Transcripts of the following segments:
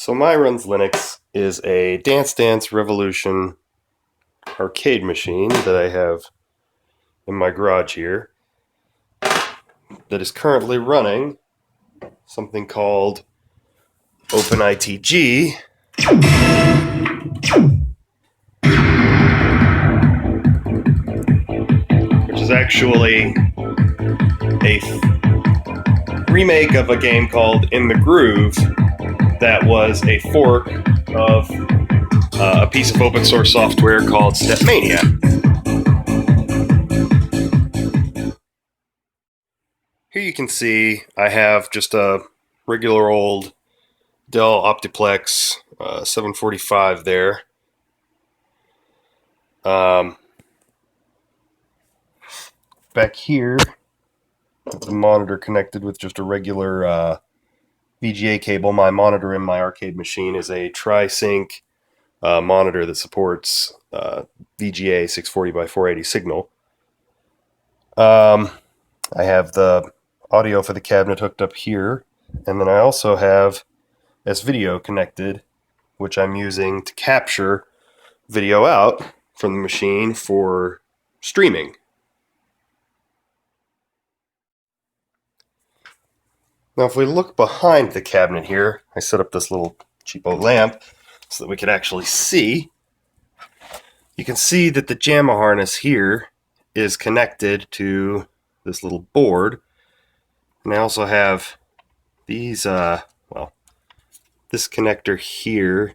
So my Runs Linux is a Dance Dance Revolution arcade machine that I have in my garage here that is currently running something called OpenITG, which is actually a remake of a game called In the Groove that was a fork of a piece of open source software called Stepmania. Here you can see I have just a regular old Dell Optiplex 745 there. Back here, the monitor connected with just a regular VGA cable. My monitor in my arcade machine is a tri-sync monitor that supports VGA 640 by 480 signal. I have the audio for the cabinet hooked up here, and then I also have S-Video connected, which I'm using to capture video out from the machine for streaming. Now if we look behind the cabinet here, I set up this little cheapo lamp so that we could actually see. You can see that the JAMA harness here is connected to this little board. And I also have these, this connector here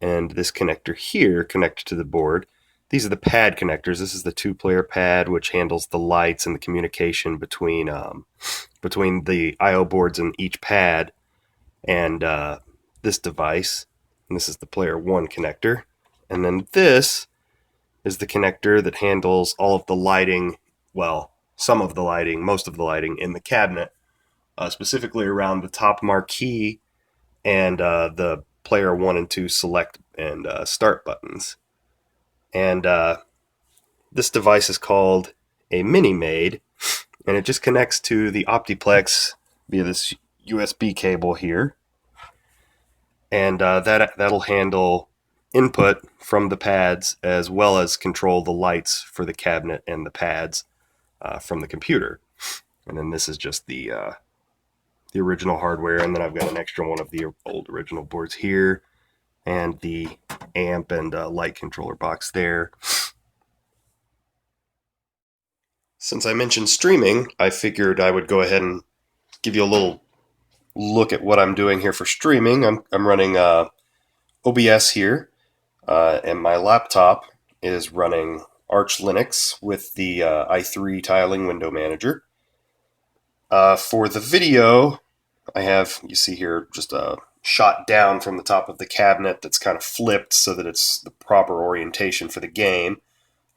and this connector here connected to the board. These are the pad connectors. This is the two-player pad, which handles the lights and the communication between the I/O boards in each pad and this device. And this is the player 1 connector. And then this is the connector that handles all of the lighting, well, some of the lighting, most of the lighting in the cabinet, specifically around the top marquee and the player 1 and 2 select and start buttons. And this device is called a Mini-Maid, and it just connects to the Optiplex via this USB cable here. And that'll handle input from the pads as well as control the lights for the cabinet and the pads from the computer. And then this is just the original hardware, and then I've got an extra one of the old original boards here and the amp and light controller box there. Since I mentioned streaming, I figured I would go ahead and give you a little look at what I'm doing here for streaming. I'm running OBS here, and my laptop is running Arch Linux with the i3 tiling window manager. For the video, I have, you see here, just a shot down from the top of the cabinet that's kind of flipped so that it's the proper orientation for the game.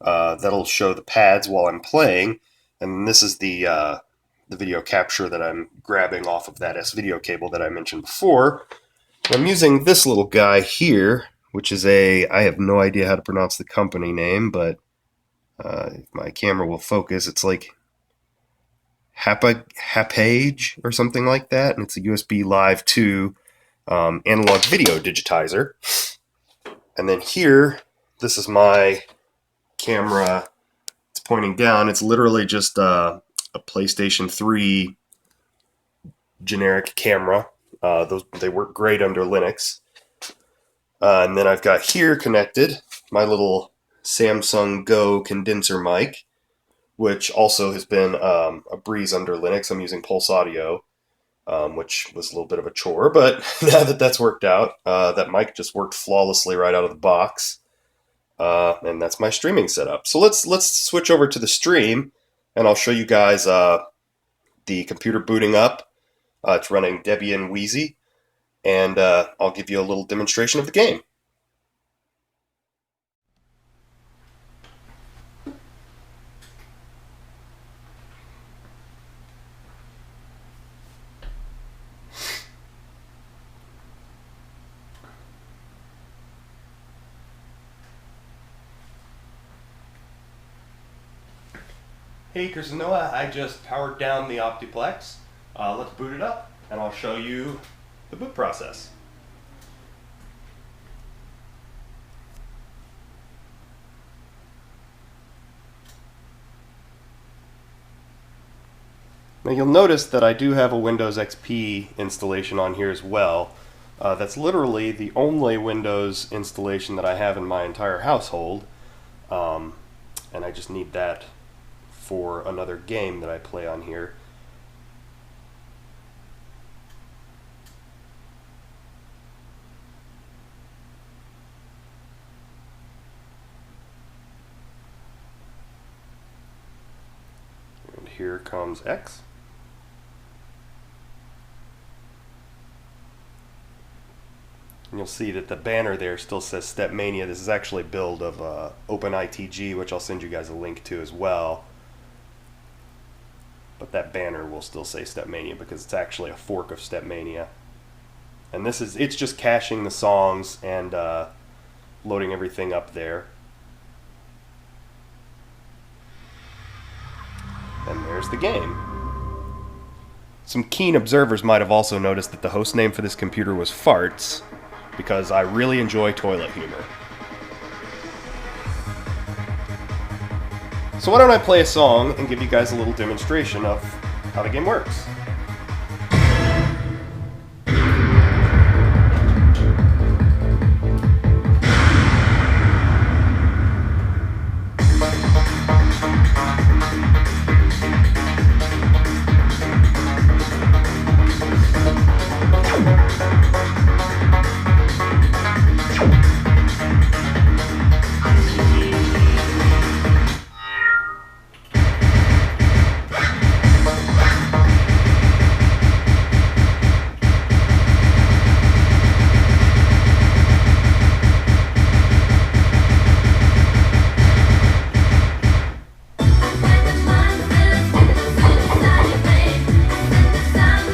That'll show the pads while I'm playing, and this is the video capture that I'm grabbing off of that S-Video cable that I mentioned before. I'm using this little guy here, which is I have no idea how to pronounce the company name, but if my camera will focus, it's like Hapage or something like that, and it's a USB Live 2 analog video digitizer. And then here, this is my camera. It's pointing down. It's literally just a PlayStation 3 generic camera. They work great under Linux. And then I've got here connected my little Samsung Go condenser mic, which also has been a breeze under Linux. I'm using Pulse Audio, which was a little bit of a chore, but now that that's worked out, that mic just worked flawlessly right out of the box. And that's my streaming setup. So let's switch over to the stream, and I'll show you guys the computer booting up. It's running Debian Wheezy, and I'll give you a little demonstration of the game. Hey, Chris and Noah, I just powered down the Optiplex. Let's boot it up, and I'll show you the boot process. Now you'll notice that I do have a Windows XP installation on here as well. That's literally the only Windows installation that I have in my entire household, and I just need that for another game that I play on here. And here comes X. And you'll see that the banner there still says Stepmania. This is actually a build of OpenITG, which I'll send you guys a link to as well. But that banner will still say Stepmania because it's actually a fork of Stepmania. And it's just caching the songs and loading everything up there. And there's the game. Some keen observers might have also noticed that the host name for this computer was Farts, because I really enjoy toilet humor. So why don't I play a song and give you guys a little demonstration of how the game works.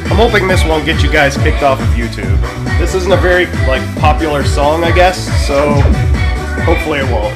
I'm hoping this won't get you guys kicked off of YouTube. This isn't a very popular song, I guess, so hopefully it won't.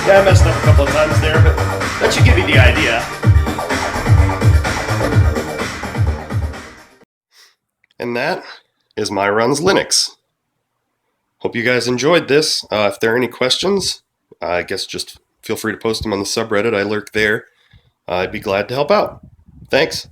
Yeah, I messed up a couple of times there, but that should give you the idea. And that is my runs Linux. Hope you guys enjoyed this. If there are any questions, I guess just feel free to post them on the subreddit. I lurk there. I'd be glad to help out. Thanks.